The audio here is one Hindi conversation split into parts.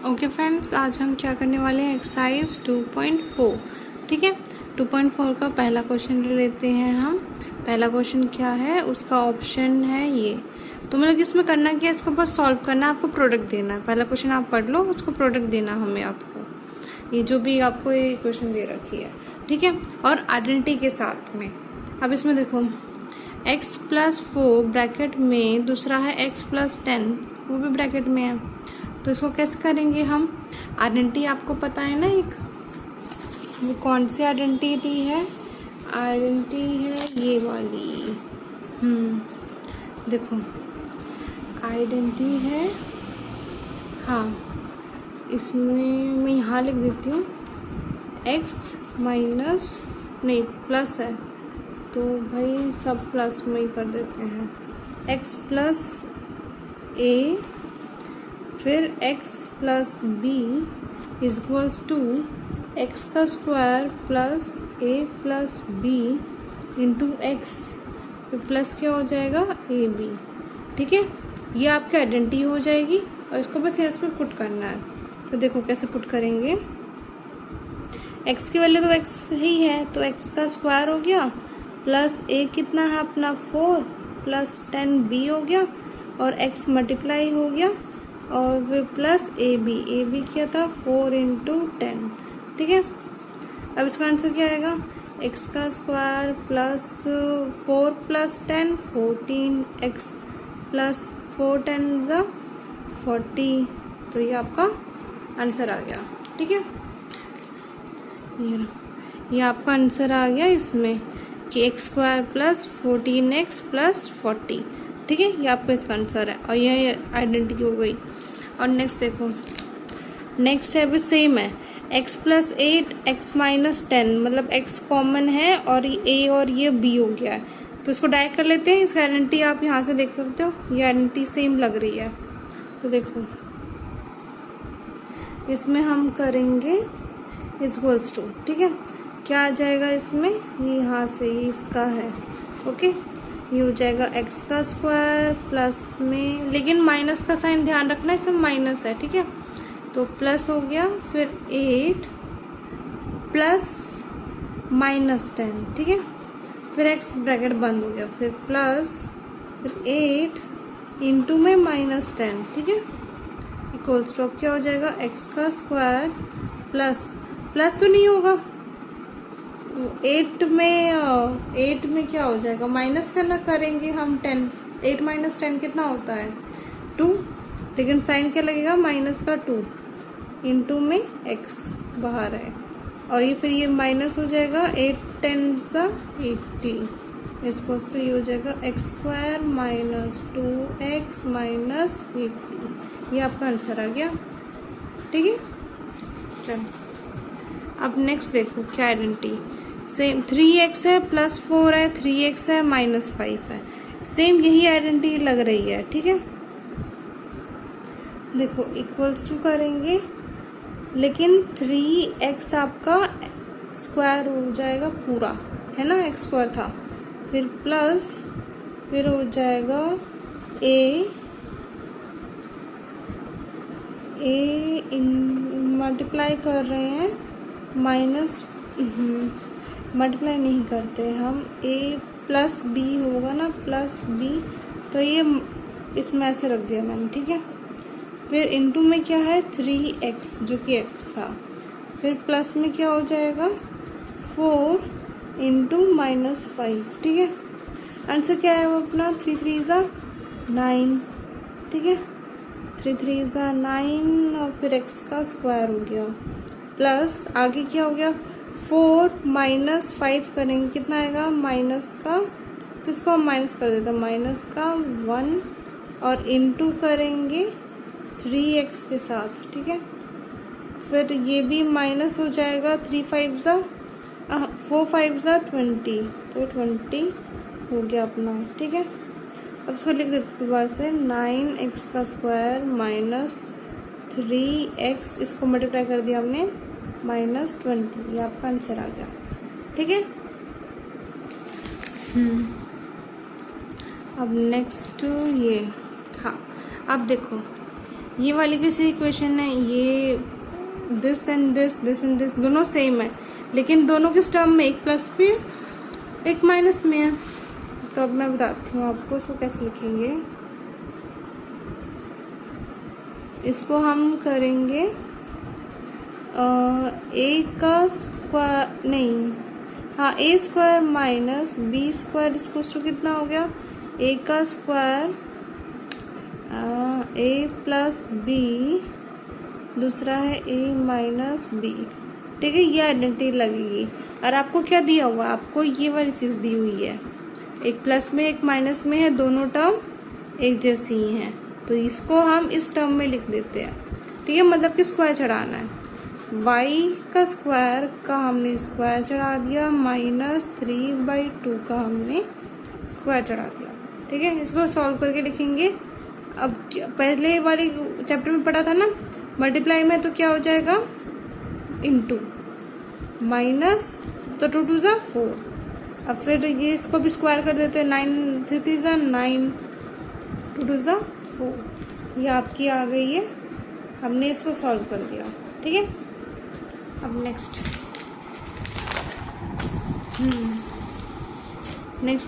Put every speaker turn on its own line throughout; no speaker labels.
ओके फ्रेंड्स, आज हम क्या करने वाले हैं, एक्सरसाइज 2.4। ठीक है, 2.4 का पहला क्वेश्चन ले लेते हैं हम। पहला क्वेश्चन क्या है, उसका ऑप्शन है ये। तो मतलब इसमें करना क्या है, इसको बस सॉल्व करना है, आपको प्रोडक्ट देना है। पहला क्वेश्चन आप पढ़ लो, उसको प्रोडक्ट देना हमें आपको, ये जो भी आपको ये क्वेश्चन दे रखी है। ठीक है, और आइडेंटिटी के साथ में। अब इसमें देखो, x+4 ब्रैकेट में, दूसरा है x+10 वो भी ब्रैकेट में है। तो इसको कैसे करेंगे हम, आइडेंटिटी आपको पता है ना, एक वो कौन सी आइडेंटिटी है, आइडेंटिटी है ये वाली। देखो आइडेंटिटी है, हाँ इसमें मैं यहाँ लिख देती हूँ, x माइनस नहीं प्लस है, तो भाई सब प्लस में ही कर देते हैं। x प्लस ए, फिर x plus B equals to X का square plus A plus B into X, फिर प्लस क्या हो जाएगा, ए बी। ठीक है, ये आपकी आइडेंटिटी हो जाएगी और इसको बस इसमें पुट करना है। तो देखो कैसे पुट करेंगे, x की वैल्यू तो x ही है, तो x का स्क्वायर हो गया प्लस ए कितना है अपना 4 प्लस 10b हो गया, और x मल्टीप्लाई हो गया, और फिर प्लस ए बी क्या था 4 इंटू 10। ठीक है, अब इसका आंसर क्या आएगा, x का square plus 4 plus 10 14x plus 4 10 40। तो ये आपका आंसर आ गया। ठीक है, ये आपका आंसर आ गया इसमें कि x square plus 14x plus 40। ठीक है, ये आपका इसका आंसर है और ये आइडेंटिटी हो गई। और नेक्स्ट देखो, नेक्स्ट है भी सेम है, x प्लस 8 x माइनस 10, मतलब x कॉमन है और a और ये b हो गया है, तो इसको डायरेक्ट कर लेते हैं। इसका आइडेंटिटी आप यहाँ से देख सकते हो, ये आइडेंटिटी सेम लग रही है। तो देखो इसमें हम करेंगे इक्वल्स टू, ठीक है, क्या आ जाएगा इसमें, ये यहाँ से ये इसका है, ओके, ये हो जाएगा x का स्क्वायर प्लस में, लेकिन माइनस का साइन ध्यान रखना, इसमें माइनस है। ठीक है, तो प्लस हो गया, फिर 8 प्लस माइनस 10। ठीक है, फिर x ब्रैकेट बंद हो गया, फिर प्लस, फिर 8 इंटू में माइनस 10। ठीक है, इक्वल्स टू, अब क्या हो जाएगा, x का स्क्वायर प्लस तो नहीं होगा, 8 में क्या हो जाएगा, माइनस करना करेंगे हम 10, 8 माइनस 10 कितना होता है 2, लेकिन साइन क्या लगेगा, माइनस का 2 इंटू में x बाहर है, और ये फिर ये माइनस हो जाएगा, 8 10 80 इक्वल्स टू, ये हो जाएगा x square minus 2x minus 80। ये आपका आंसर आ गया। ठीक है, चलो अब नेक्स्ट देखो क्या आइडेंटिटी, सेम 3x है प्लस 4 है, 3x है माइनस 5 है, सेम यही आइडेंटिटी लग रही है। ठीक है, देखो इक्वल्स टू करेंगे, लेकिन 3x आपका स्क्वायर हो जाएगा पूरा, है ना, x स्क्वायर था, फिर प्लस, फिर हो जाएगा a मल्टीप्लाई कर रहे हैं, माइनस मल्टीप्लाई नहीं करते हम, a प्लस b होगा ना, प्लस b, तो ये इसमें ऐसे रख दिया मैंने। ठीक है, फिर इनटू में क्या है 3x जो कि x था, फिर प्लस में क्या हो जाएगा 4 इंटू माइनस 5। ठीक है, आंसर क्या है वो अपना 3 3 9। ठीक है, 3 3 9, और फिर x का स्क्वायर हो गया, प्लस आगे क्या हो गया 4 माइनस 5 करेंगे, कितना आएगा माइनस का, तो इसको हम माइनस कर देते हैं, माइनस का 1, और इनटू करेंगे 3x के साथ। ठीक है, फिर ये भी माइनस हो जाएगा, 4 5 20, तो 20 हो गया अपना। ठीक है, अब इसको लिख देते दोबारा से, 9x का स्क्वायर माइनस 3x, इसको मल्टीप्लाई कर दिया हमने, माइनस 20, ये आपका आंसर आ गया। ठीक है, अब नेक्स्ट ये, हाँ अब देखो ये वाली कैसी इक्वेशन है, ये दिस एंड दिस दोनों सेम है, लेकिन दोनों के टर्म में एक प्लस में एक माइनस में है। तो अब मैं बताती हूँ आपको इसको कैसे लिखेंगे। इसको हम करेंगे ए का स्क्वायर, नहीं हाँ, ए स्क्वायर माइनस बी स्क्वायर इसको टू कितना हो गया, ए का स्क्वायर ए प्लस बी, दूसरा है ए माइनस बी। ठीक है, ये आइडेंटिटी लगेगी। और आपको क्या दिया हुआ है, आपको ये वाली चीज़ दी हुई है, एक प्लस में एक माइनस में है, दोनों टर्म एक जैसी ही हैं, तो इसको हम इस टर्म में लिख देते हैं। ठीक है, मतलब कि स्क्वायर चढ़ाना है, y का स्क्वायर का हमने स्क्वायर चढ़ा दिया, -3/2 का हमने स्क्वायर चढ़ा दिया। ठीक है, इसको सॉल्व करके लिखेंगे। अब पहले वाली चैप्टर में पढ़ा था ना, मल्टीप्लाई में तो क्या हो जाएगा, इनटू माइनस, तो 2 2 ज़ा 4। अब फिर ये इसको भी स्क्वायर कर देते हैं, 9 3 3 ज़ा 9, 2 2 ज़ा 4। ये आपकी आ गई है, हमने इसको सॉल्व कर दिया। ठीक है, अब नेक्स्ट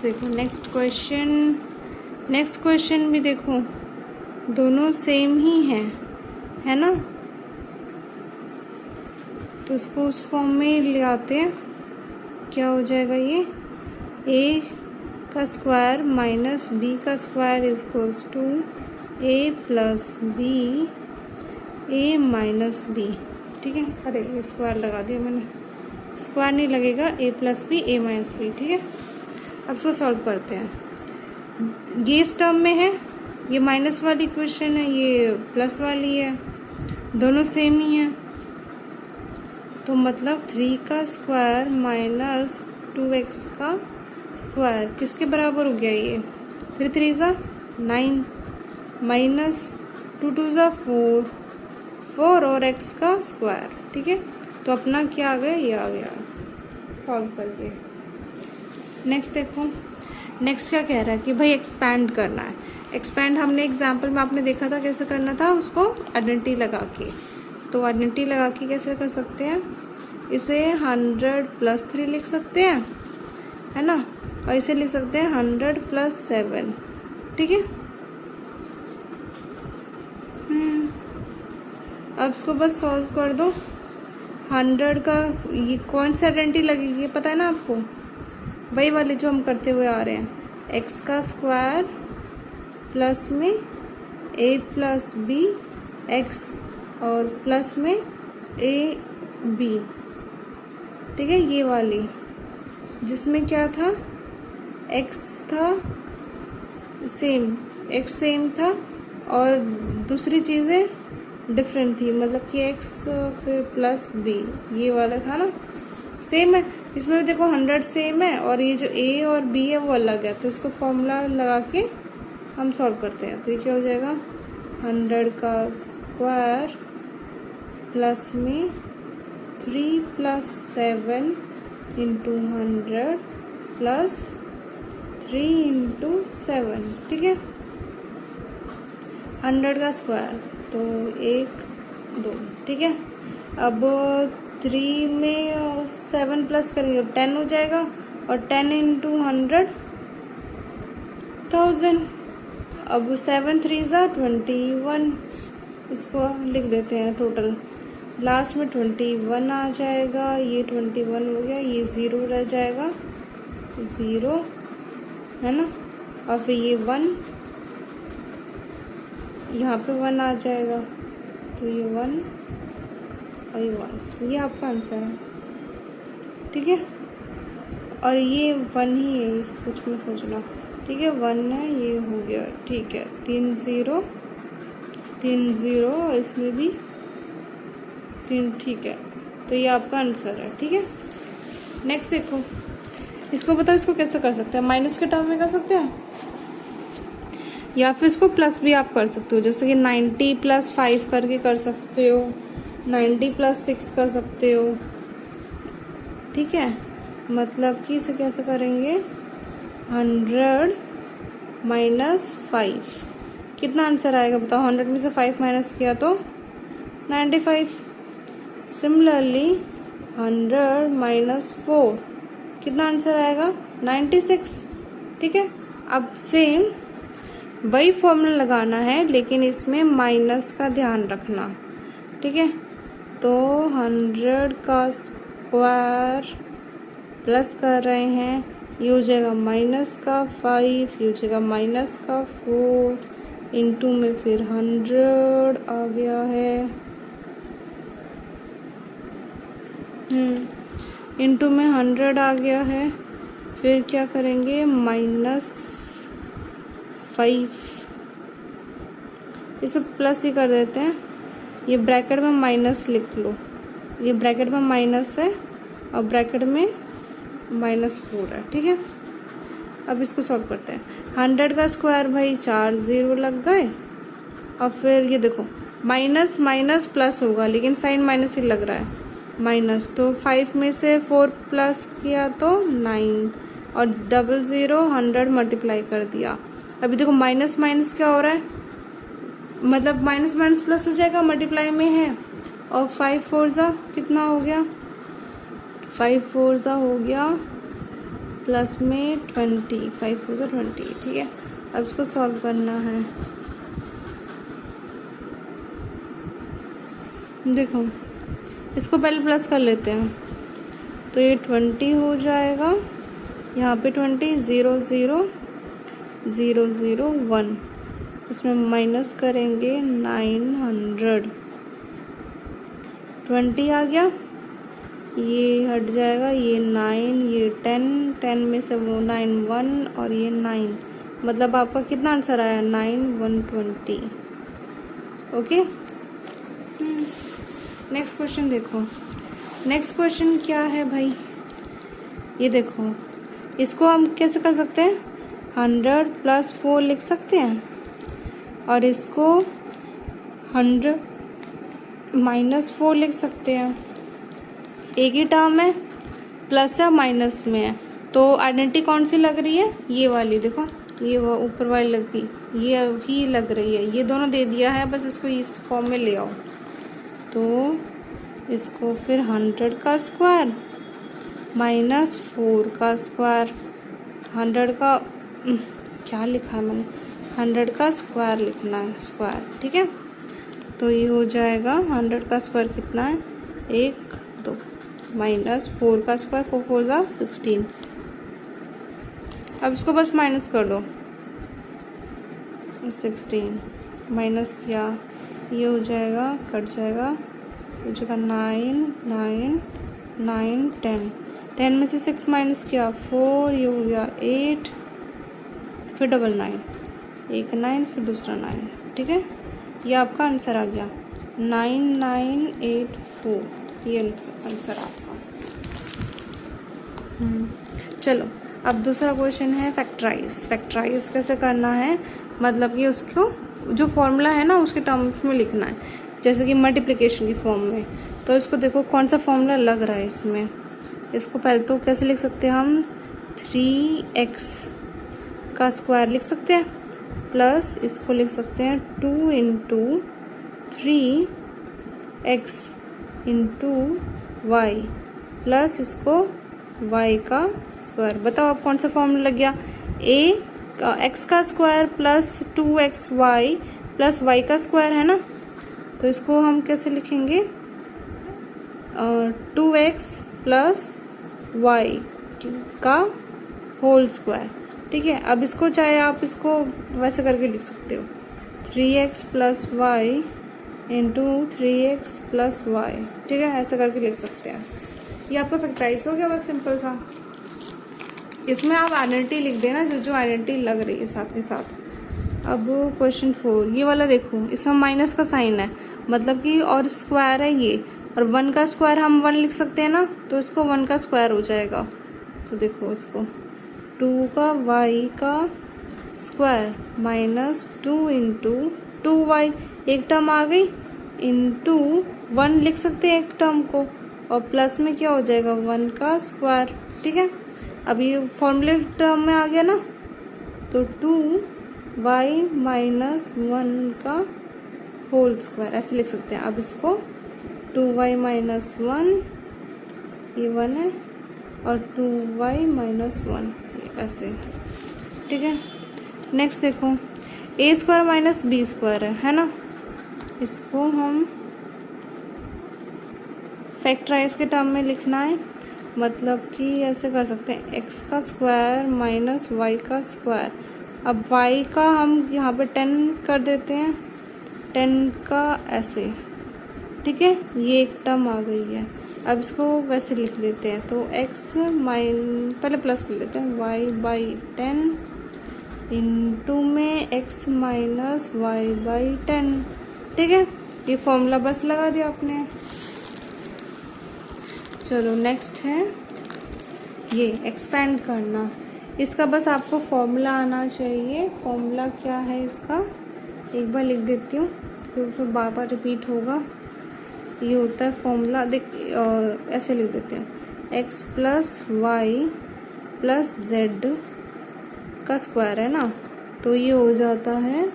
देखो, नेक्स्ट क्वेश्चन भी देखो, दोनों सेम ही है ना, तो उसको उस फॉर्म में ले आते हैं। क्या हो जाएगा, ये a का स्क्वायर माइनस b का square equals to a plus B a minus B. ठीक है, अरे ये स्क्वायर लगा दिया मैंने, स्क्वायर नहीं लगेगा, a plus B a minus B. ठीक है, अब इसको सॉल्व करते हैं। ये इस टर्म में है, ये माइनस वाली इक्वेशन है, ये प्लस वाली है, दोनों सेम ही हैं, तो मतलब 3 का स्क्वायर माइनस 2x का स्क्वायर किसके बराबर हो गया, ये 3 3 ज़ा 9 माइनस 2 2 ज़ा 4 और x का स्क्वायर। ठीक है, तो अपना क्या आ गया, ये आ गया सॉल्व करके। नेक्स्ट देखो, नेक्स्ट क्या कह रहा है कि भाई एक्सपैंड करना है। एक्सपैंड हमने एग्जाम्पल में आपने देखा था कैसे करना था, उसको आइडेंटिटी लगा के। तो आइडेंटिटी लगा के कैसे कर सकते हैं, इसे 100 + 3 लिख सकते हैं, है ना, और इसे लिख सकते हैं 100 + 7। ठीक है, अब इसको बस सॉल्व कर दो। 100 का ये कौन सा आइडेंटिटी लगेगी, पता है ना आपको, वही वाले जो हम करते हुए आ रहे हैं, x का स्क्वायर प्लस में a प्लस बी एक्स और प्लस में a b। ठीक है, ये वाली जिसमें क्या था, x था सेम, x सेम था और दूसरी चीज़ें डिफरेंट थी, मतलब कि x फिर प्लस b, ये वाला था ना, सेम है। इसमें भी देखो 100 सेम है और ये जो a और b है वो अलग है, तो इसको फॉर्मूला लगा के हम सॉल्व करते हैं। तो ये क्या हो जाएगा, 100 का स्क्वायर प्लस में 3 + 7 × 100 + 3 × 7। ठीक है, 100 का स्क्वायर तो 1 2। ठीक है, अब 3 में 7 प्लस करेंगे 10 हो जाएगा, और 10 × 100 1000। अब 7 3 ज़ा 21, इसको लिख देते हैं टोटल, लास्ट में 21 आ जाएगा, ये 21 हो गया, ये 0 रह जाएगा, 0 है ना, और फिर ये 1, यहाँ पे 1 आ जाएगा, तो ये 1 और ये 1, ये आपका आंसर है। ठीक है, और ये 1 ही है, कुछ में सोचना। ठीक है, 1 है, ये हो गया। ठीक है, 3 0 3 0 और इसमें भी 3। ठीक है, तो ये आपका आंसर है। ठीक है, नेक्स्ट देखो, इसको बताओ, इसको कैसे कर सकते हैं, माइनस के टर्म में कर सकते हैं, या फिर इसको प्लस भी आप कर सकते हो, जैसे कि 90 + 5 करके कर सकते हो, 90 + 6 कर सकते हो। ठीक है, मतलब कि इसे कैसे करेंगे, 100 - 5 कितना आंसर आएगा बताओ। 100 में से 5 माइनस किया तो 95। सिमिलरली 100 माइनस 4 कितना आंसर आएगा 96। ठीक है, अब सेम वही फॉर्मूला लगाना है लेकिन इसमें माइनस का ध्यान रखना। ठीक है, तो 100 का स्क्वायर प्लस कर रहे हैं, ये हो जाएगा माइनस का 5, ये हो जाएगा माइनस का 4, इंटू में फिर 100 आ गया है, इंटू में 100 आ गया है। फिर क्या करेंगे -5, इसे प्लस ही कर देते हैं। ये ब्रैकेट में माइनस लिख लो, ये ब्रैकेट में माइनस है और ब्रैकेट में -4 है। ठीक है, अब इसको सॉल्व करते हैं। 100 का स्क्वायर भाई 4 0 लग गए, और फिर ये देखो माइनस माइनस प्लस होगा लेकिन साइन माइनस ही लग रहा है, माइनस, तो 5 में से 4 प्लस किया तो 9, और 00 100 मल्टीप्लाई कर दिया। अभी देखो माइनस माइनस क्या हो रहा है, मतलब माइनस माइनस प्लस हो जाएगा, मल्टीप्लाई में है, और 5 4 जा कितना हो गया, 5 4 जा हो गया प्लस में 20, 5 4 जा 20। ठीक है, अब इसको सॉल्व करना है। देखो इसको पहले प्लस कर लेते हैं, तो ये 20 हो जाएगा, यहाँ पे 20 0 0 0 0 1, इसमें माइनस करेंगे 900, 20 आ गया, ये हट जाएगा, ये 9, ये 10, 10 में से वो 9 1 और ये 9, मतलब आपका कितना आंसर आया 9 120। ओके, नेक्स्ट क्वेश्चन देखो। नेक्स्ट क्वेश्चन क्या है भाई, ये देखो, इसको हम कैसे कर सकते हैं, 100 + 4 लिख सकते हैं, और इसको 100 - 4 लिख सकते हैं। एक ही टर्म है, प्लस है माइनस में है, तो आइडेंटिटी कौन सी लग रही है, ये वाली देखो, ये वो ऊपर वाली लग गई, ये ही लग रही है, ये दोनों दे दिया है, बस इसको इस फॉर्म में ले आओ। तो इसको फिर 100 का स्क्वायर -4 का स्क्वायर, 100 का क्या लिखा है मैंने, 100 का स्क्वायर लिखना है, स्क्वायर। ठीक है, तो ये हो जाएगा 100 का स्क्वायर कितना है 1 2, -4 का स्क्वायर 4 4 जा 16। अब इसको बस माइनस कर दो, 16 माइनस किया, ये हो जाएगा, कट जाएगा, हो जाएगा 9 9 9 10, 10 में से 6 माइनस किया 4, ये हो गया 8, फिर डबल 9, एक 9 फिर दूसरा 9। ठीक है, ये आपका आंसर आ गया 9984, ये आंसर आपका। चलो अब दूसरा क्वेश्चन है फैक्टराइज। फैक्टराइज कैसे करना है, मतलब कि उसको जो फॉर्मूला है ना उसके टर्म्स में लिखना है, जैसे कि मल्टीप्लिकेशन की फॉर्म में। तो इसको देखो कौन सा फॉर्मूला लग रहा है इसमें, इसको पहले तो कैसे लिख सकते हैं हम, 3x का स्क्वायर लिख सकते हैं, प्लस इसको लिख सकते हैं 2 × 3x × y, प्लस इसको y का स्क्वायर। बताओ अब कौन सा फॉर्मूला लग गया, x का square plus 2xy plus y का स्क्वायर है ना, तो इसको हम कैसे लिखेंगे, 2x + y का होल स्क्वायर। ठीक है, अब इसको चाहे आप इसको वैसे करके लिख सकते हो, 3x + y × 3x + y। ठीक है, ऐसे करके लिख सकते हैं। ये आपका फैक्टराइज हो गया, बस सिंपल सा। इसमें आप आइडेंटिटी लिख देना, जो आइडेंटिटी लग रही है साथ के साथ। अब क्वेश्चन 4, ये वाला देखो, इसमें माइनस का साइन है, मतलब कि और स्क्वायर है ये, और 1 का स्क्वायर हम 1 लिख सकते हैं ना, तो इसको 1 का स्क्वायर हो जाएगा। तो देखो इसको 2 का y का स्क्वायर -2 × 2y, एक टर्म आ गई, इंटू 1 लिख सकते हैं एक टर्म को, और प्लस में क्या हो जाएगा 1 का स्क्वायर। ठीक है, अभी फॉर्मूले टर्म में आ गया ना, तो 2 y माइनस 1 का होल स्क्वायर, ऐसे लिख सकते हैं। अब इसको 2y माइनस 1, ये 1 है, और 2y माइनस 1 ऐसे, ठीक है। नेक्स्ट देखो, ए स्क्वायर माइनस बी स्क्वायर है ना, इसको हम फैक्टराइज के टर्म में लिखना है। मतलब कि ऐसे कर सकते हैं, एक्स का स्क्वायर माइनस वाई का स्क्वायर। अब वाई का हम यहाँ पे 10 कर देते हैं, 10 का ऐसे, ठीक है, ये एक टर्म आ गई है। अब इसको वैसे लिख लेते हैं, तो एक्स पहले प्लस कर लेते हैं, वाई बाई 10 इंटू में एक्स माइनस वाई बाई 10, ठीक है। ये फॉर्मूला बस लगा दिया आपने। चलो नेक्स्ट है ये एक्सपेंड करना। इसका बस आपको फॉर्मूला आना चाहिए। फॉर्मूला क्या है इसका, एक बार लिख देती हूँ फिर बार बार रिपीट होगा। ये होता है फॉर्मूला, देख ऐसे लिख देते हैं, X plus Y plus Z का स्क्वायर है ना, तो ये हो जाता है,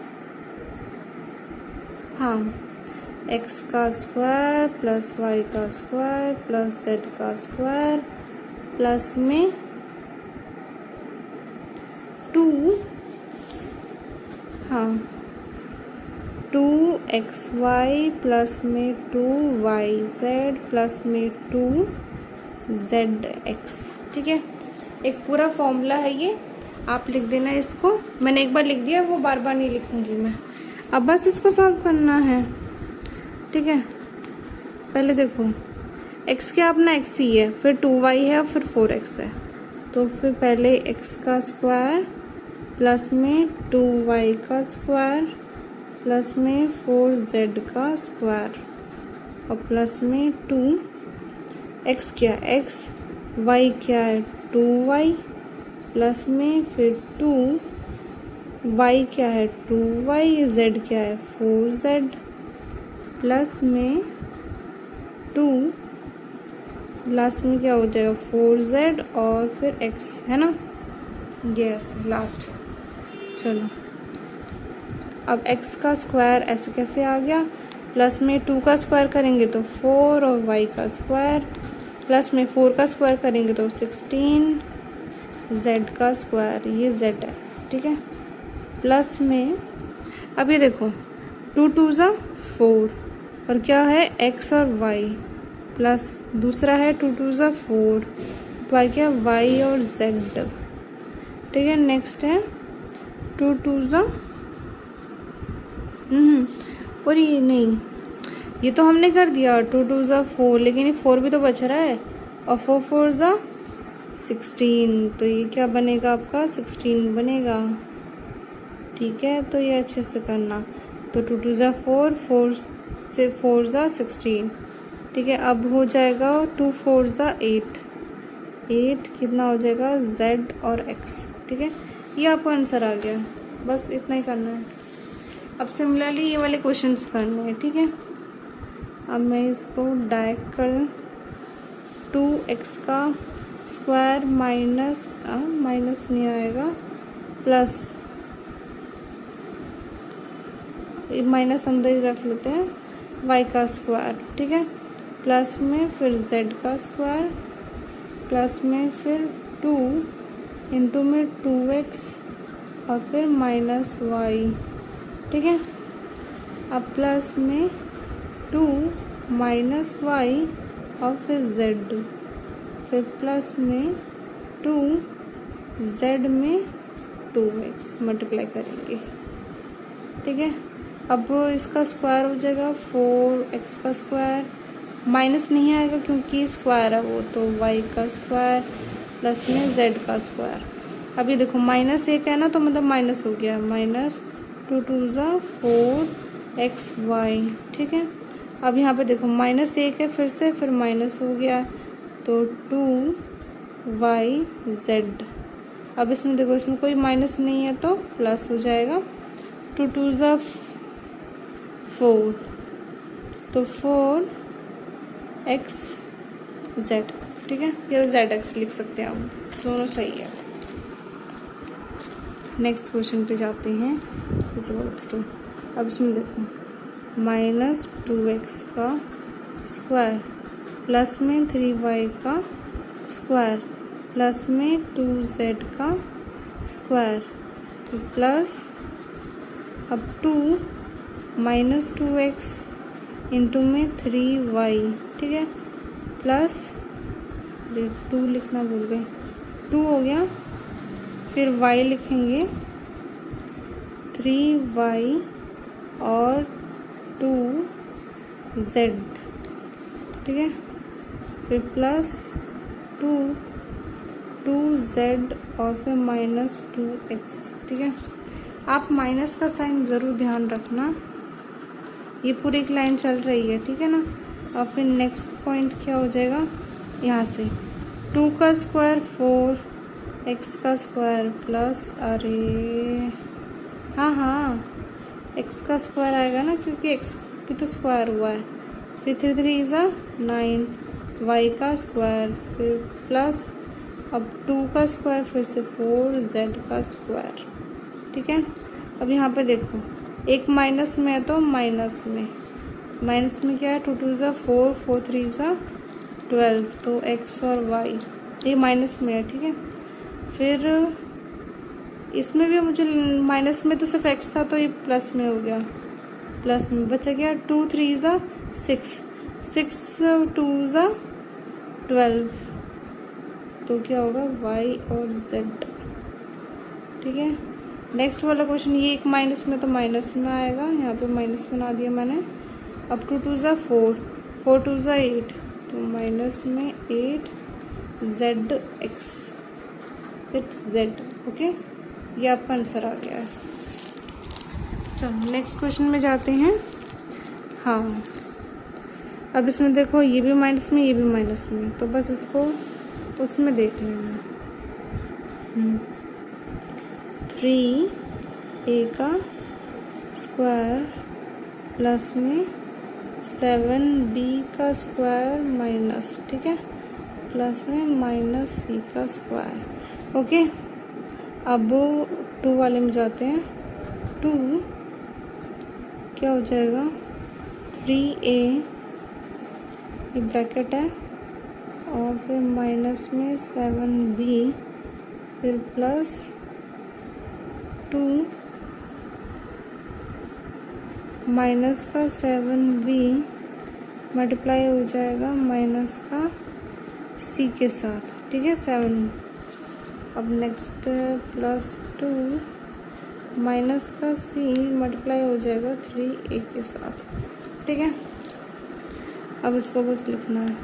हाँ, एक्स का स्क्वायर प्लस वाई का स्क्वायर प्लस जेड का स्क्वायर प्लस में 2, हाँ, 2xy प्लस में 2yz प्लस में 2zx, ठीक है। एक पूरा फॉर्मूला है ये, आप लिख देना इसको। मैंने एक बार लिख दिया, वो बार बार नहीं लिखूंगी मैं। अब बस इसको सॉल्व करना है, ठीक है। पहले देखो, x क्या अपना x ही है, फिर 2y है और फिर 4x है, तो फिर पहले x का स्क्वायर प्लस में 2y का स्क्वायर प्लस में 4z का स्क्वायर और प्लस में 2, x क्या है x, y क्या है 2y प्लस में फिर 2, y क्या है 2y, z क्या है 4z प्लस में 2, लास्ट में क्या हो जाएगा 4z और फिर x, है ना, यस लास्ट। चलो अब x का स्क्वायर ऐसे कैसे आ गया, प्लस में 2 का स्क्वायर करेंगे तो 4 और y का स्क्वायर प्लस में 4 का स्क्वायर करेंगे तो 16, z का स्क्वायर, ये z है, ठीक है, प्लस में, अब ये देखो 2 2 ज़ा 4 और क्या है x और y प्लस दूसरा है 2 2 ज़ा 4, y क्या y और z, ठीक है। नेक्स्ट है 2 2 ज़ा, और ये नहीं, ये तो हमने कर दिया 2 2 ज़ा 4, लेकिन ये 4 भी तो बच रहा है और 4 4 ज़ा 16, तो ये क्या बनेगा आपका 16 बनेगा, ठीक है। तो ये अच्छे से करना, तो 2 2 ज़ा 4, 4 से 4 ज़ा 16, ठीक है। अब हो जाएगा 2 4 ज़ा 8, 8 कितना हो जाएगा z और x, ठीक है। ये आपको आंसर आ गया, बस इतना ही करना है। अब सिमिलरली ये वाले क्वेश्चंस करने हैं, ठीक है। अब मैं इसको डायरेक्ट कर दूँ, 2x का स्क्वायर माइनस नहीं आएगा, प्लस माइनस अंदर ही रख लेते हैं, y का स्क्वायर, ठीक है, प्लस में फिर z का स्क्वायर प्लस में फिर 2 इंटू में 2x और फिर माइनस y, ठीक है। अब प्लस में 2 माइनस y और फिर z, फिर प्लस में 2 z में 2x मल्टीप्लाई करेंगे, ठीक है। अब इसका स्क्वायर हो जाएगा 4x का स्क्वायर, माइनस नहीं आएगा क्योंकि स्क्वायर है वो, तो y का स्क्वायर प्लस में z का स्क्वायर। अब ये देखो माइनस 1 है ना, तो मतलब माइनस हो गया, माइनस 2 2 ज़ा 4xy, ठीक है। अब यहाँ पे देखो माइनस 1 है फिर से, फिर माइनस हो गया, तो 2yz। अब इसमें देखो, इसमें कोई माइनस नहीं है तो प्लस हो जाएगा, 2 2 ज़ा 4, तो 4xz, ठीक है, या zx लिख सकते हैं आप, दोनों सही है। नेक्स्ट क्वेश्चन पे जाते हैं। टू, अब इसमें देखो -2x का स्क्वायर प्लस में 3y का स्क्वायर प्लस में 2z का स्क्वायर प्लस अब 2 -2x इंटू में 3y, ठीक है, प्लस 2 लिखना भूल गए, 2 हो गया, फिर y लिखेंगे 3y और 2z, ठीक है, फिर प्लस 2z और फिर -2x, ठीक है। आप माइनस का साइन ज़रूर ध्यान रखना, ये पूरी एक लाइन चल रही है, ठीक है ना। और फिर नेक्स्ट पॉइंट क्या हो जाएगा, यहाँ से 2 का स्क्वायर 4, x का स्क्वायर प्लस, अरे हाँ x का स्क्वायर आएगा ना, क्योंकि x भी तो स्क्वायर हुआ है, फिर 3 3 ज़ा 9, y का स्क्वायर फिर प्लस अब 2 का स्क्वायर फिर से 4, z का स्क्वायर, ठीक है। अब यहाँ पे देखो एक माइनस में है तो माइनस में क्या है, 2 2 ज़ा 4, 4 3 ज़ा 12, तो x और y ये माइनस में है, ठीक है। फिर इसमें भी मुझे माइनस में तो सिर्फ x था, तो ये प्लस में हो गया, प्लस में बचा गया 2 3 ज़ा 6, 6 2 ज़ा 12, तो क्या होगा y और z, ठीक है। नेक्स्ट वाला क्वेश्चन, ये एक माइनस में तो माइनस में आएगा, यहाँ पे माइनस बना दिया मैंने। अब 2 2 ज़ा 4, 4 2 ज़ा 8, तो माइनस में 8 zx, इट्स z, ओके, ये आपका आंसर आ गया है। चलो नेक्स्ट क्वेश्चन में जाते हैं। हाँ, अब इसमें देखो ये भी माइनस में, ये भी माइनस में, तो बस उसको उसमें देख लेना। 3a का स्क्वायर प्लस में 7b का स्क्वायर माइनस, ठीक है, प्लस में -c का स्क्वायर, ओके। अब 2 वाले में जाते हैं। 2 क्या हो जाएगा, 3a ये ब्रैकेट है और फिर माइनस में 7b फिर प्लस 2 माइनस का 7b मल्टीप्लाई हो जाएगा माइनस का c के साथ, ठीक है, 7। अब नेक्स्ट प्लस 2 माइनस का c मल्टीप्लाई हो जाएगा 3a के साथ, ठीक है। अब इसको बस लिखना है।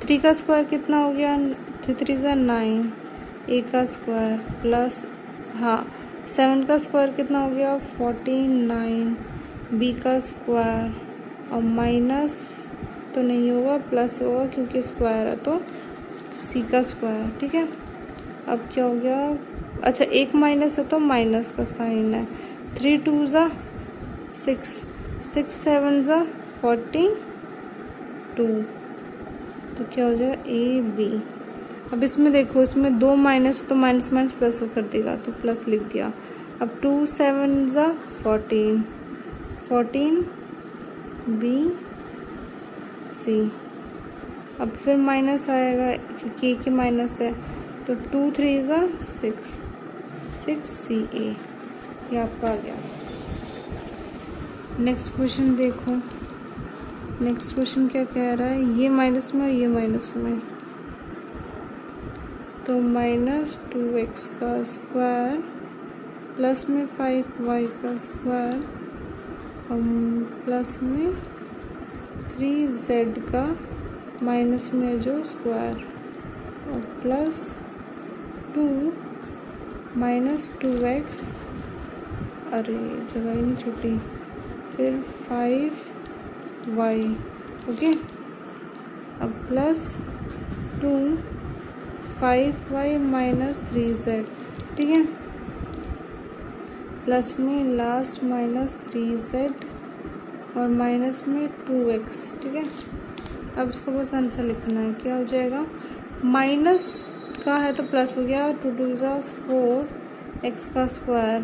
3 का स्क्वायर कितना हो गया, 3 3 ज़ा 9, a का स्क्वायर प्लस 7 का स्क्वायर कितना हो गया, 49, b का स्क्वायर और माइनस तो नहीं होगा, प्लस होगा क्योंकि स्क्वायर है, तो c का स्क्वायर, ठीक है। अब क्या हो गया, अच्छा एक माइनस है तो माइनस का साइन है। 3 2 ज़ा 6, 6 7 ज़ा 42, तो क्या हो जाएगा AB। अब इसमें देखो, इसमें 2 माइनस तो माइनस माइनस प्लस कर देगा, तो प्लस लिख दिया। अब 2 7 ज़ा 14, 14 BC। अब फिर माइनस आएगा क्योंकि एक ही माइनस है, तो 2 3 ज़ा 6, 6CA, ये आपका आ गया। नेक्स्ट क्वेश्चन देखो, नेक्स्ट क्वेश्चन क्या कह रहा है, ये माइनस में और ये माइनस में, तो -2x का स्क्वायर प्लस में 5y का स्क्वायर प्लस में 3z का माइनस में जो स्क्वायर और प्लस 2 -2x, अरे जगह ही नहीं छूटी, फिर 5y, ओके। अब प्लस 2 5y -3z, ठीक है, प्लस में लास्ट -3z और माइनस में 2x, ठीक है। अब इसको बस आंसर लिखना है, क्या हो जाएगा, माइनस का है तो प्लस हो गया, 2 2 ज़ा 4, एक्स का स्क्वायर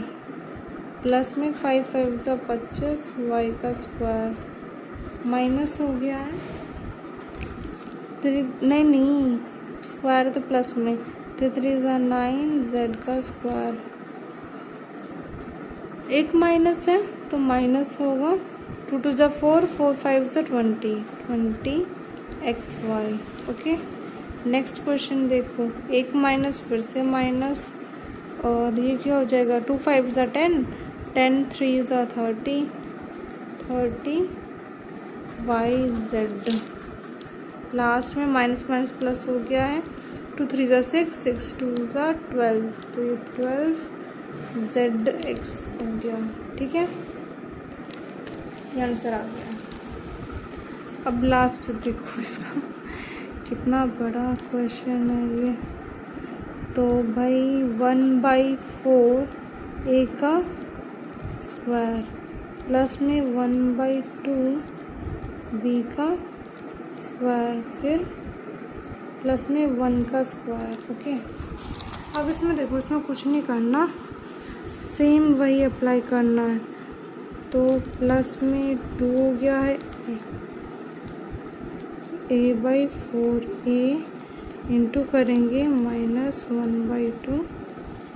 प्लस में 5 5 ज़ा 25 वाई का स्क्वायर माइनस हो गया है 3 नहीं स्क्वायर तो प्लस में 3 3 ज़ा 9 जेड का स्क्वायर एक माइनस है तो माइनस होगा 2 2 ज़ा 4 4 5 ज़ा 20 X Y. Okay next question देखो एक माइनस फिर से माइनस और ये क्या हो जाएगा 2 5 ज़ा 10 10 3 ज़ा 30 वाई जेड लास्ट में माइनस माइनस प्लस हो गया है 2 3 ज़ा 6 6 2 ज़ा 12 तो ये 12 जेड एक्स हो गया। ठीक है ये आंसर आ गया। अब लास्ट देखो इसका कितना बड़ा क्वेश्चन है ये। तो भाई 1/4 ए का स्क्वायर प्लस में 1/2 बी का स्क्वायर फिर प्लस में 1 का स्क्वायर। ओके अब इसमें देखो इसमें कुछ नहीं करना सेम वही अप्लाई करना है। तो प्लस में 2 हो गया है a/4 ए इंटू करेंगे -1/2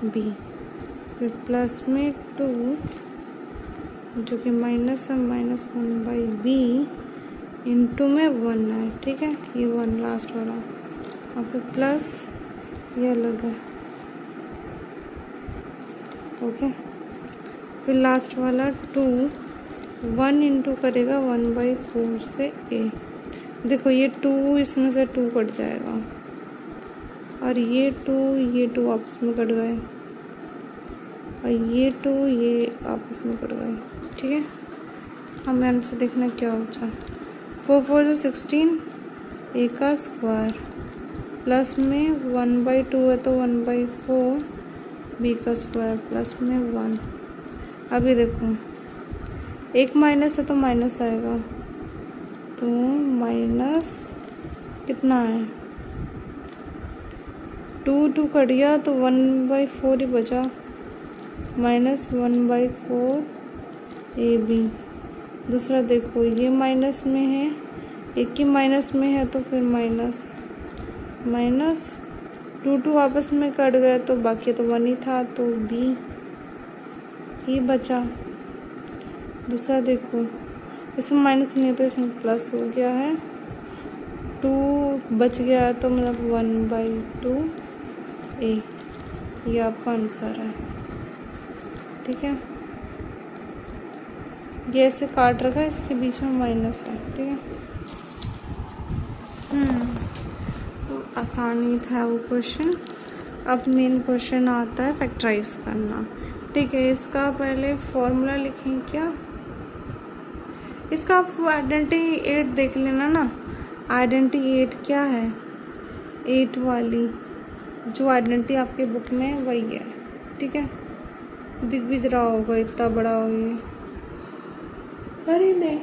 बी फिर प्लस में 2 जो कि माइनस है -1/b इंटू में 1 है। ठीक है ये 1 लास्ट वाला और फिर प्लस ये अलग है। ओके फिर लास्ट वाला 2 1 इंटू करेगा 1/4 से a। देखो ये 2 इसमें से 2 कट जाएगा और ये 2 आपस में कट गए और ये 2 ये आपस में कट गए। ठीक है हमें आंसर देखना क्या होता है 4 4 16 ए का स्क्वायर प्लस में 1/2 है तो 1/4 बी का स्क्वायर प्लस में 1। अभी देखो एक माइनस है तो माइनस आएगा तो माइनस कितना है 2 2 कट गया तो 1/4 ही बचा -1/4 ए बी। दूसरा देखो ये माइनस में है एक ही माइनस में है तो फिर माइनस 2 2 आपस में कट गए तो बाकी तो 1 ही था तो बी ये बचा। दूसरा देखो इसमें माइनस नहीं है तो इसमें प्लस हो गया है 2 बच गया है तो मतलब 1/2 ए ये आपका आंसर है। ठीक है ये ऐसे काट रखा है इसके बीच में माइनस है। ठीक है तो आसान ही था वो क्वेश्चन। अब मेन क्वेश्चन आता है फैक्टराइज करना। ठीक है इसका पहले फॉर्मूला लिखें क्या इसका आप आइडेंटिटी 8 देख लेना ना। आइडेंटिटी 8 क्या है 8 वाली जो आइडेंटिटी आपके बुक में है वही है। ठीक है दिख भी रहा होगा इतना बड़ा हो ये। अरे नहीं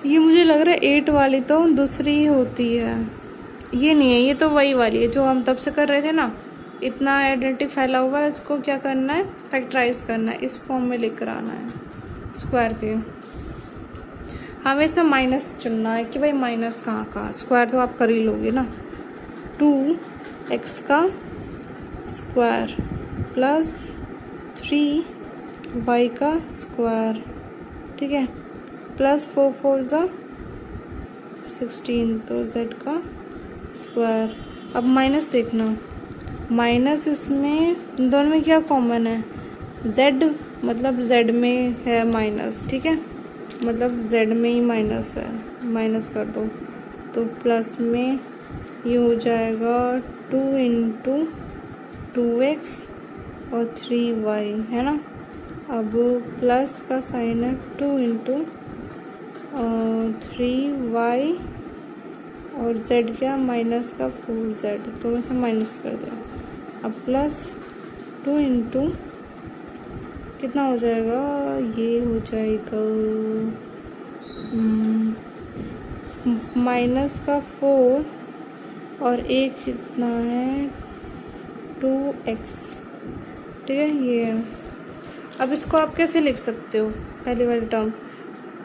ये मुझे लग रहा है 8 वाली तो दूसरी ही होती है ये नहीं है ये तो वही वाली है जो हम तब से कर रहे थे ना। इतना आइडेंटिटी फैला हुआ है इसको क्या करना है फैक्टराइज करना है इस फॉर्म में लेकर आना है स्क्वायर के। हमें इसमें माइनस चुनना है कि भाई माइनस कहाँ का स्क्वायर तो आप कर ही लोगे ना 2x का स्क्वायर प्लस 3y का स्क्वायर। ठीक है प्लस 4 4 ज़ा 16 तो z का स्क्वायर। अब माइनस देखना माइनस इसमें दोनों में क्या कॉमन है z मतलब z में है माइनस। ठीक है मतलब z में ही माइनस है माइनस कर दो तो प्लस में ये हो जाएगा 2 इंटू 2x और 3y है ना। अब प्लस का साइन है 2 इंटू 3y और z क्या माइनस का 4z तो मैं से माइनस कर दिया। अब प्लस 2 इंटू कितना हो जाएगा ये हो जाएगा माइनस का 4 और एक कितना है 2x, ठीक है ये है। अब इसको आप कैसे लिख सकते हो, पहले वाली टर्म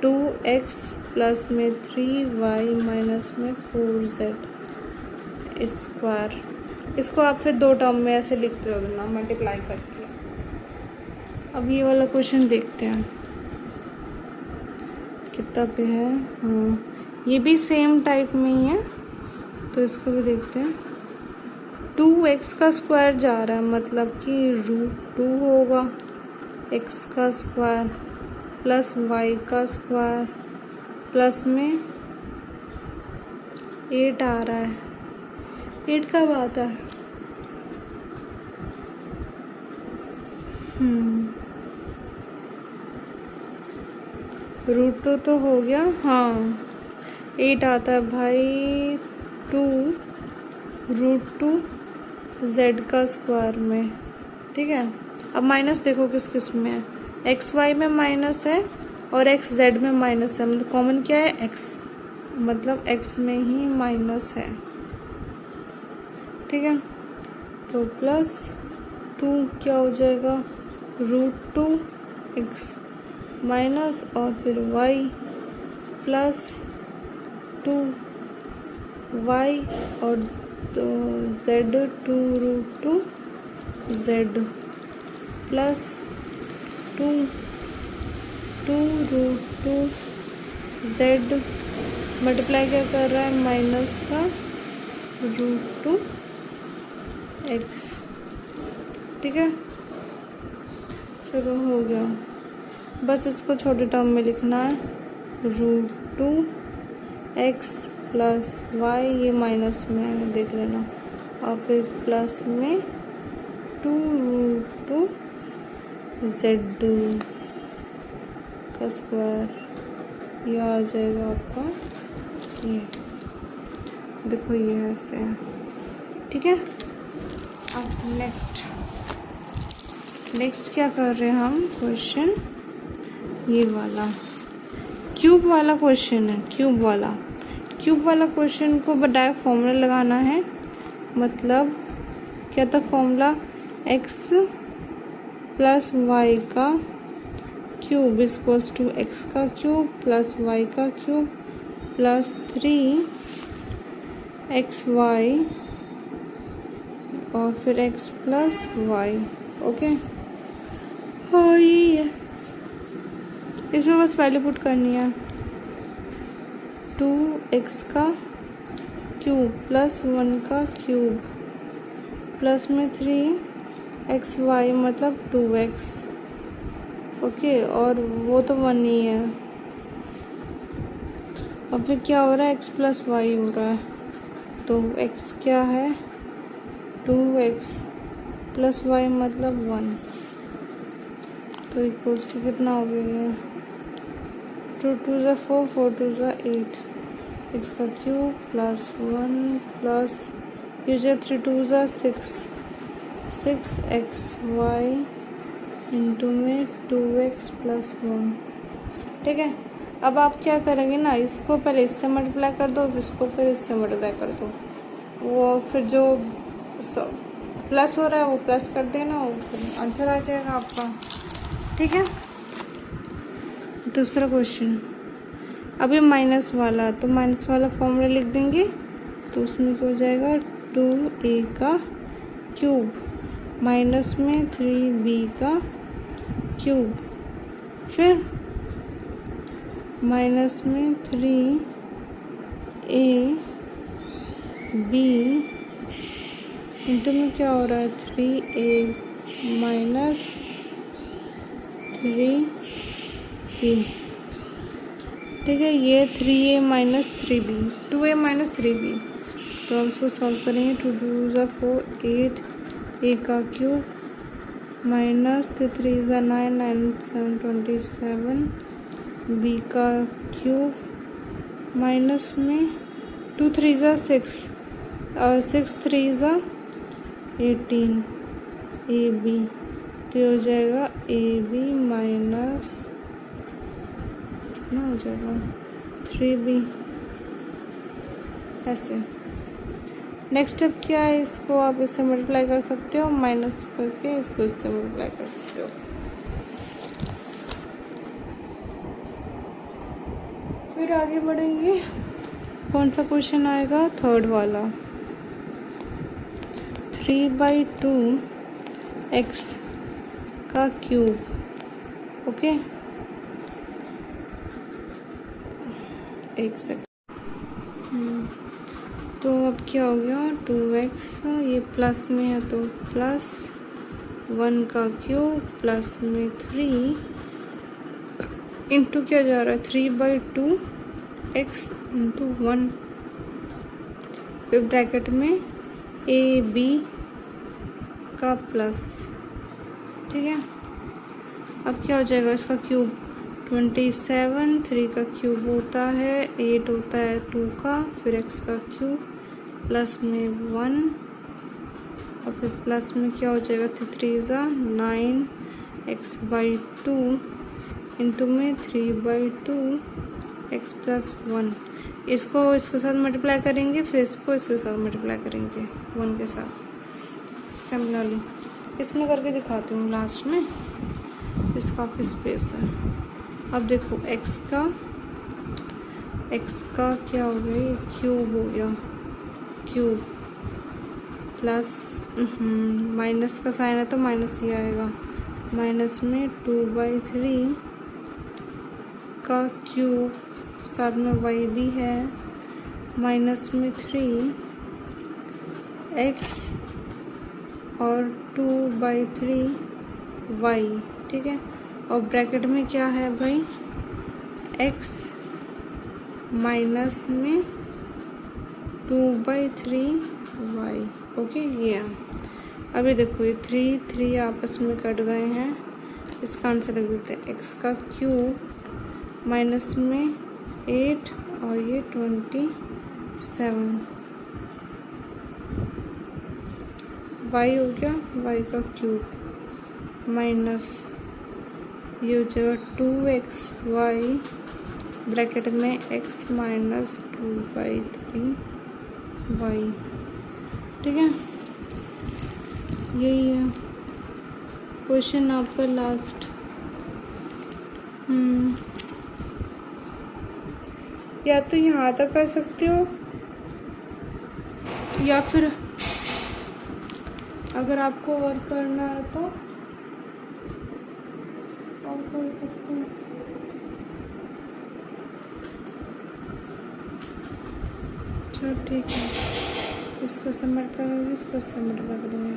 2x प्लस में 3y माइनस में 4z स्क्वायर, इसको आप फिर दो टर्म में ऐसे लिखते हो ना मल्टीप्लाई करके। अब ये वाला क्वेश्चन देखते हैं कितना पे है। हाँ ये भी सेम टाइप में ही है, तो इसको भी देखते हैं। 2x का स्क्वायर जा रहा है, मतलब कि √2 होगा x का स्क्वायर प्लस y का स्क्वायर प्लस में 8 आ रहा है। 8 कब आता है? √2 तो हो गया, हाँ 8 आता है भाई 2√2 z का स्क्वायर में, ठीक है। अब माइनस देखो किस किस में है, एक्स वाई में माइनस है और एक्स जेड में माइनस है, मतलब कॉमन क्या है x, मतलब x में ही माइनस है, ठीक है। तो प्लस 2 क्या हो जाएगा √2x माइनस और फिर y प्लस 2y और तो z 2√2z plus 2√2z multiply क्या कर रहा है माइनस का √2x, ठीक है। चलो हो गया, बस इसको छोटे टर्म में लिखना है √2x प्लस y, ये माइनस में है देख लेना, और फिर प्लस में 2√2z का स्क्वायर, ये आ जाएगा आपका, ये देखो ये ऐसे है, ठीक है। अब नेक्स्ट क्या कर रहे हैं हम, क्वेश्चन ये वाला क्यूब वाला क्वेश्चन है। क्यूब वाला क्वेश्चन को डायरेक्ट फॉर्मूला लगाना है, मतलब क्या था फॉर्मूला, x प्लस वाई का क्यूब इक्वल्स टू एक्स का क्यूब प्लस वाई का क्यूब प्लस 3xy और फिर x प्लस वाई, ओके। हाँ यही है, इसमें बस वैल्यू पुट करनी है, 2x का क्यूब प्लस 1 का क्यूब प्लस में 3xy मतलब 2x, ओके, और वो तो 1 ही है। अब फिर क्या हो रहा है, x प्लस वाई हो रहा है, तो x क्या है 2x प्लस वाई मतलब 1, तो इक्वल्स टू कितना हो गया, 2 2 ज़ा 4 4 2 ज़ा 8 x का क्यूब प्लस 1 प्लस ये जो 3 2 ज़ा 6xy इंटू में 2x प्लस 1, ठीक है। अब आप क्या करेंगे ना, इसको पहले इससे मल्टीप्लाई कर दो, इसको फिर इससे मल्टीप्लाई कर दो, वो फिर जो प्लस हो रहा है वो प्लस कर देना, वो फिर आंसर आ जाएगा आपका, ठीक है। दूसरा क्वेश्चन, अब ये माइनस वाला, तो माइनस वाला फॉर्मूला लिख देंगे, तो उसमें क्या हो जाएगा 2a का क्यूब माइनस में 3b का क्यूब, फिर माइनस में 3ab इंटू में क्या हो रहा है 3a माइनस 3b, ठीक है। ये 3a minus 3b 2a minus 3b, तो हम इसको सॉल्व करेंगे, 2 2 ज़ा 4 8 a का क्यूब माइनस 3 ज़ा 9 9 7 27 b का क्यूब माइनस में 2 3 ज़ा 6 और 6 3 ज़ा 18 ab, तो हो जाएगा ab माइनस कितना हो जाएगा 3b, ऐसे नेक्स्ट स्टेप क्या है, इसको आप इससे मल्टीप्लाई कर सकते हो, माइनस करके इसको इससे मल्टीप्लाई कर सकते हो। फिर आगे बढ़ेंगे, कौन सा क्वेश्चन आएगा, थर्ड वाला। 3/2 x का क्यूब, ओके। एक सेकंड। तो अब क्या हो गया, 2x, ये प्लस में है तो प्लस 1 का क्यूब प्लस में 3 इंटू क्या जा रहा है, 3/2 x इंटू 1, फिर ब्रैकेट में ए बी का प्लस, ठीक है। अब क्या हो जाएगा, इसका क्यूब 27, 3 का क्यूब होता है 8 होता है 2 का, फिर x का क्यूब प्लस में 1 और फिर प्लस में क्या हो जाएगा, 3 9 x/2 इंटू में 3/2 x प्लस 1। इसको इसके साथ मल्टीप्लाई करेंगे, फिर इसको इसके साथ मल्टीप्लाई करेंगे 1 के साथ सिमिलरली। इसमें करके दिखाती हूँ लास्ट में, इस काफ़ी स्पेस है। अब देखो x का क्या हो गया, ये क्यूब हो गया, क्यूब प्लस माइनस का साइन है तो माइनस ही आएगा, माइनस में 2/3 का क्यूब, साथ में y भी है, माइनस में 3 x और 2/3 y, ठीक है। और ब्रैकेट में क्या है भाई, x माइनस में 2/3 y, ओके। ये अभी देखो ये 3 आपस में कट गए हैं, इसका आंसर लिख देते हैं, x का क्यूब माइनस में 8 और ये 27, y हो गया, y का क्यूब माइनस ये हो जाएगा 2xy ब्रैकेट में x माइनस 2/3y, ठीक है। यही है क्वेश्चन आपका लास्ट। या तो यहाँ तक कर सकते हो, या फिर अगर आपको और करना है तो और कर सकते हो। अच्छा ठीक है, इसको सबमिट करेंगे, इसको सबमिट करेंगे।